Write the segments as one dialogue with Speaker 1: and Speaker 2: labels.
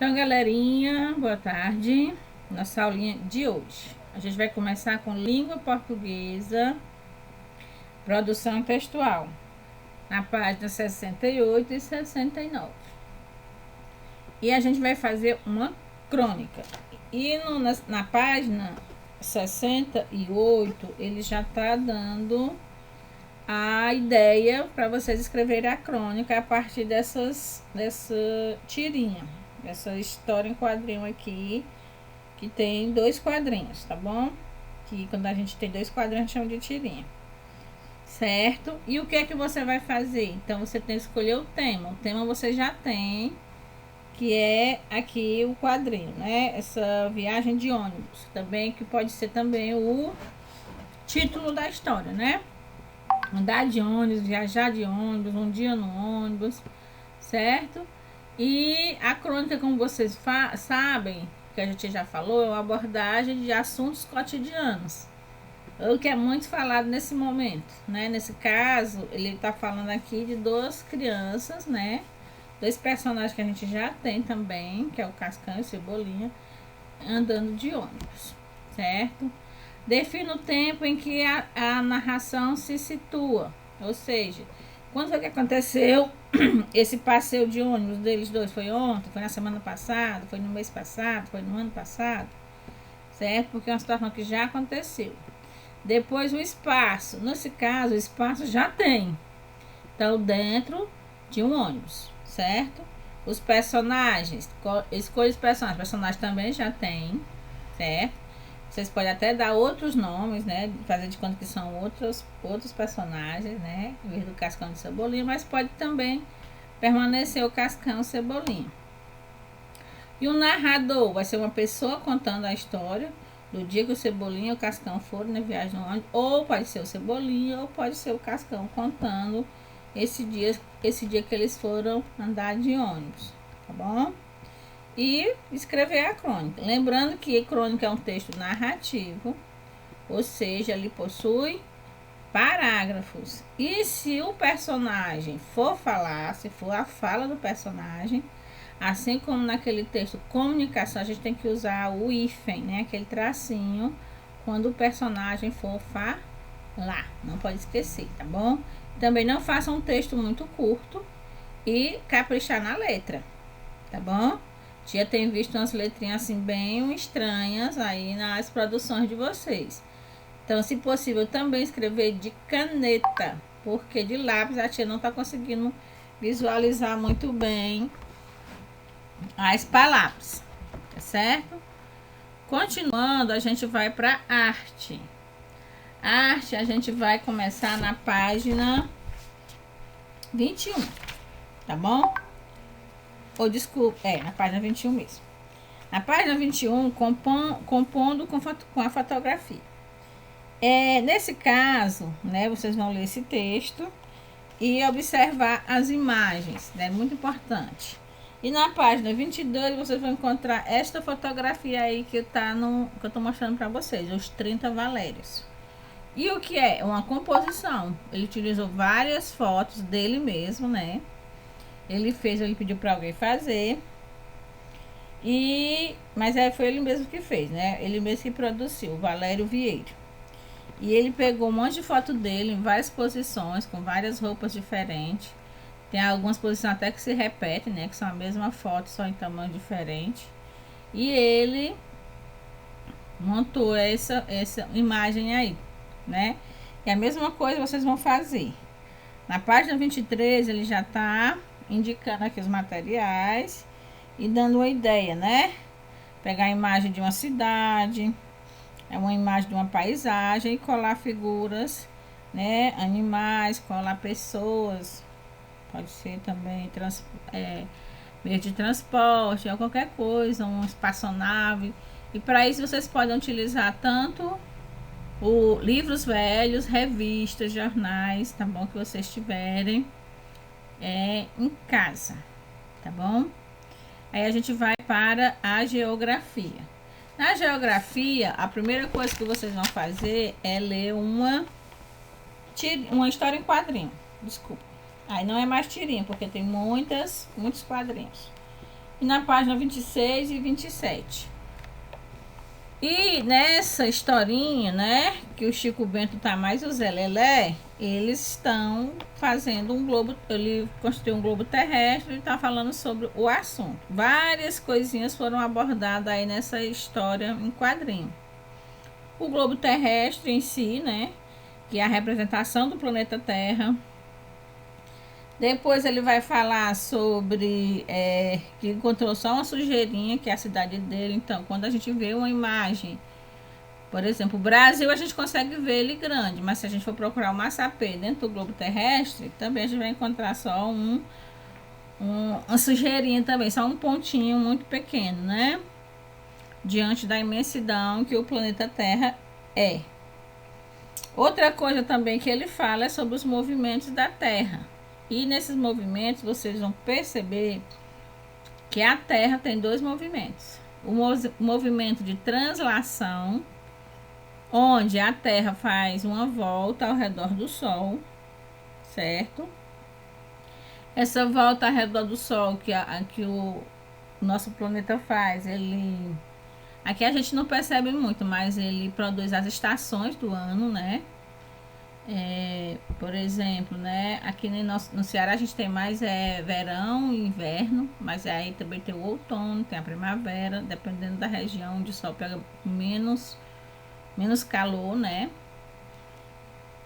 Speaker 1: Então, galerinha, boa tarde. Nossa aulinha de hoje. A gente vai começar com língua portuguesa, produção textual, na página 68 e 69. E a gente vai fazer uma crônica. E na página 68, ele já está dando a ideia para vocês escreverem a crônica a partir dessa tirinha, dessa história em quadrinho aqui, que tem 2 quadrinhos, tá bom? Que quando a gente tem 2 quadrinhos, a gente chama de tirinha, certo? E o que é que você vai fazer? Então, você tem que escolher o tema. O tema você já tem, que é aqui o quadrinho, né? Essa viagem de ônibus, também, que pode ser também o título da história, né? Andar de ônibus, viajar de ônibus, um dia no ônibus, certo? E a crônica, como vocês sabem, que a gente já falou, é uma abordagem de assuntos cotidianos, o que é muito falado nesse momento, né? Nesse caso, ele está falando aqui de 2 crianças, né? 2 personagens que a gente já tem também, que é o Cascão e o Cebolinha, andando de ônibus, certo? Defina o tempo em que a narração se situa, ou seja, quando foi que aconteceu esse passeio de ônibus deles dois? Foi ontem, foi na semana passada, foi no mês passado, foi no ano passado, certo? Porque é uma situação que já aconteceu. Depois o espaço, nesse caso o espaço já tem, então dentro de um ônibus, certo? Os personagens, escolha os personagens também já tem, certo? Vocês podem até dar outros nomes, né? Fazer de conta que são outros personagens, né? Em vez do Cascão e Cebolinha, mas pode também permanecer o Cascão e Cebolinha. E o narrador vai ser uma pessoa contando a história do dia que o Cebolinha e o Cascão foram na viagem no ônibus, ou pode ser o Cebolinha, ou pode ser o Cascão contando esse dia que eles foram andar de ônibus, tá bom? E escrever a crônica. Lembrando que crônica é um texto narrativo, ou seja, ele possui parágrafos. E se o personagem for falar, se for a fala do personagem, assim como naquele texto comunicação, a gente tem que usar o hífen, né? Aquele tracinho, quando o personagem for falar. Não pode esquecer, tá bom? Também não faça um texto muito curto e caprichar na letra, tá bom? Já tem visto umas letrinhas assim bem estranhas aí nas produções de vocês. Então, se possível, também escrever de caneta, porque de lápis a tia não está conseguindo visualizar muito bem as palavras, tá certo? Continuando, a gente vai para arte. Arte, a gente vai começar na página 21, tá bom? Ou desculpa, na página 21 mesmo. Na página 21, compondo com a fotografia. Nesse caso, né, vocês vão ler esse texto e observar as imagens, né, muito importante. E na página 22, vocês vão encontrar esta fotografia aí que eu estou mostrando para vocês, os 30 Valérios. E o que é? Uma composição. Ele utilizou várias fotos dele mesmo, né? Ele pediu para alguém fazer. Mas foi ele mesmo que fez, né? Ele mesmo que produziu, o Valério Vieira. E ele pegou um monte de foto dele em várias posições, com várias roupas diferentes. Tem algumas posições até que se repetem, né? Que são a mesma foto, só em tamanho diferente. E ele montou essa imagem aí, né? E a mesma coisa vocês vão fazer. Na página 23, ele já tá indicando aqui os materiais e dando uma ideia, né? Pegar a imagem de uma cidade, uma imagem de uma paisagem e colar figuras, né? Animais, colar pessoas, pode ser também meio de transporte, ou qualquer coisa, uma espaçonave. E para isso vocês podem utilizar tanto livros velhos, revistas, jornais, tá bom? Que vocês tiverem em casa, tá bom? Aí a gente vai para a geografia. Na geografia, a primeira coisa que vocês vão fazer é ler uma história em quadrinho. Desculpa. Aí não é mais tirinha, porque tem muitos quadrinhos. e na página 26 e 27. E nessa historinha, né, que o Chico Bento tá mais o Zé Lelé, eles estão fazendo um globo, ele construiu um globo terrestre e está falando sobre o assunto. Várias coisinhas foram abordadas aí nessa história em quadrinho. O globo terrestre em si, né, que é a representação do planeta Terra. Depois ele vai falar sobre que encontrou só uma sujeirinha, que é a cidade dele. Então, quando a gente vê uma imagem, por exemplo, o Brasil, a gente consegue ver ele grande, mas se a gente for procurar o Massapê dentro do globo terrestre, também a gente vai encontrar só uma sujeirinha também, só um pontinho muito pequeno, né? Diante da imensidão que o planeta Terra é. Outra coisa também que ele fala é sobre os movimentos da Terra. E nesses movimentos vocês vão perceber que a Terra tem dois movimentos. O movimento de translação, onde a Terra faz uma volta ao redor do Sol, certo? Essa volta ao redor do Sol que o nosso planeta faz, ele... Aqui a gente não percebe muito, mas ele produz as estações do ano, né? Por exemplo, né? Aqui no Ceará a gente tem mais verão e inverno, mas aí também tem o outono, tem a primavera, dependendo da região onde o sol pega menos calor, né?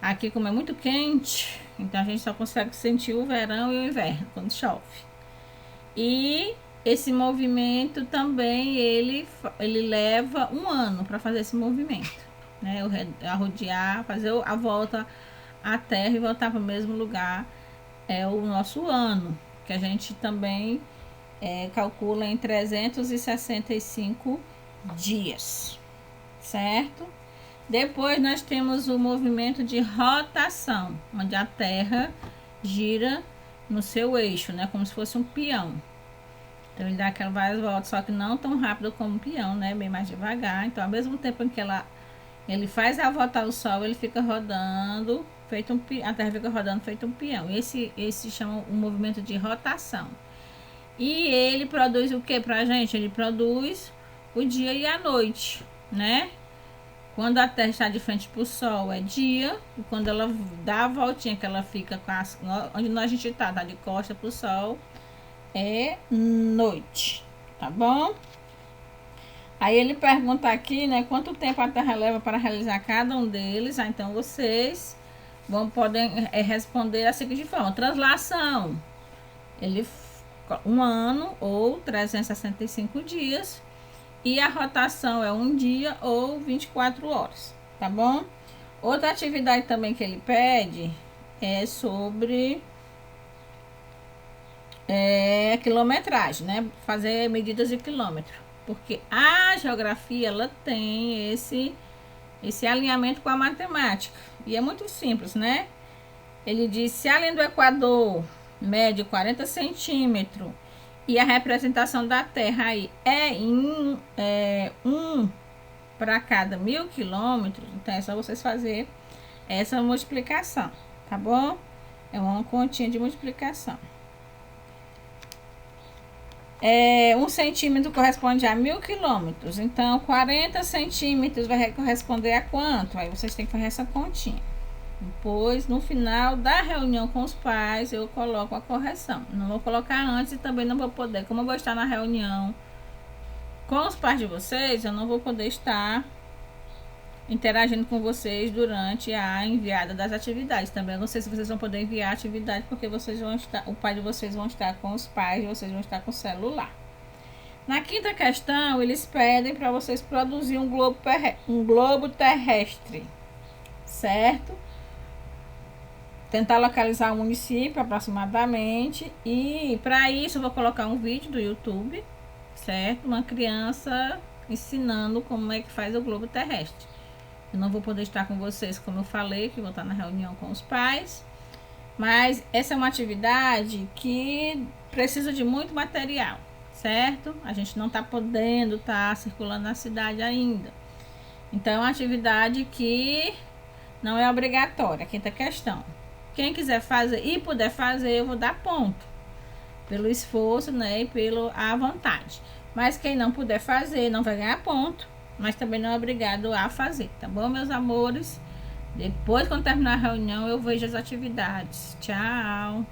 Speaker 1: Aqui, como é muito quente, então a gente só consegue sentir o verão e o inverno quando chove. E esse movimento também ele leva um ano para fazer esse movimento, né? Rodear, fazer a volta à Terra e voltar para o mesmo lugar é o nosso ano, que a gente também calcula em 365 dias, certo? Depois nós temos o movimento de rotação, onde a Terra gira no seu eixo, né? Como se fosse um peão. Então ele dá aquelas várias voltas, só que não tão rápido como um peão, né? Bem mais devagar. Então, ao mesmo tempo em que ele faz a volta ao Sol, ele fica rodando, a Terra fica rodando feito um peão. Esse chama o movimento de rotação. E ele produz o que pra gente? Ele produz o dia e a noite, né? Quando a Terra está de frente para o Sol é dia, e quando ela dá a voltinha que ela fica onde a gente tá de costa para o Sol, é noite, tá bom? Aí ele pergunta aqui, né, quanto tempo a Terra leva para realizar cada um deles. Então vocês podem responder da seguinte forma: translação, um ano ou 365 dias. E a rotação é um dia ou 24 horas, tá bom? Outra atividade também que ele pede é sobre quilometragem, né? Fazer medidas de quilômetro. Porque a geografia, ela tem esse alinhamento com a matemática. E é muito simples, né? Ele diz, se a linha do Equador mede 40 centímetros e a representação da Terra aí é 1 para cada 1000 quilômetros, então é só vocês fazer essa multiplicação, tá bom? É uma continha de multiplicação. 1 centímetro corresponde a 1000 quilômetros, então 40 centímetros vai corresponder a quanto? Aí vocês têm que fazer essa continha. Depois, no final da reunião com os pais, eu coloco a correção. Não vou colocar antes e também não vou poder. Como eu vou estar na reunião com os pais de vocês, eu não vou poder estar interagindo com vocês durante a enviada das atividades. Também não sei se vocês vão poder enviar a atividade, porque vocês vão estar, o pai de vocês vão estar com os pais e vocês vão estar com o celular. Na quinta questão, eles pedem para vocês produzir um globo terrestre, certo? Tentar localizar o município aproximadamente. E para isso eu vou colocar um vídeo do YouTube, certo? Uma criança ensinando como é que faz o globo terrestre. Eu não vou poder estar com vocês, como eu falei, que vou estar na reunião com os pais. Mas essa é uma atividade que precisa de muito material, certo? A gente não está podendo estar circulando na cidade ainda. Então é uma atividade que não é obrigatória. Quinta questão. Quem quiser fazer e puder fazer, eu vou dar ponto. pelo esforço, né, e pelo a vontade. Mas quem não puder fazer, não vai ganhar ponto, mas também não é obrigado a fazer, tá bom, meus amores? Depois, quando terminar a reunião, eu vejo as atividades. Tchau!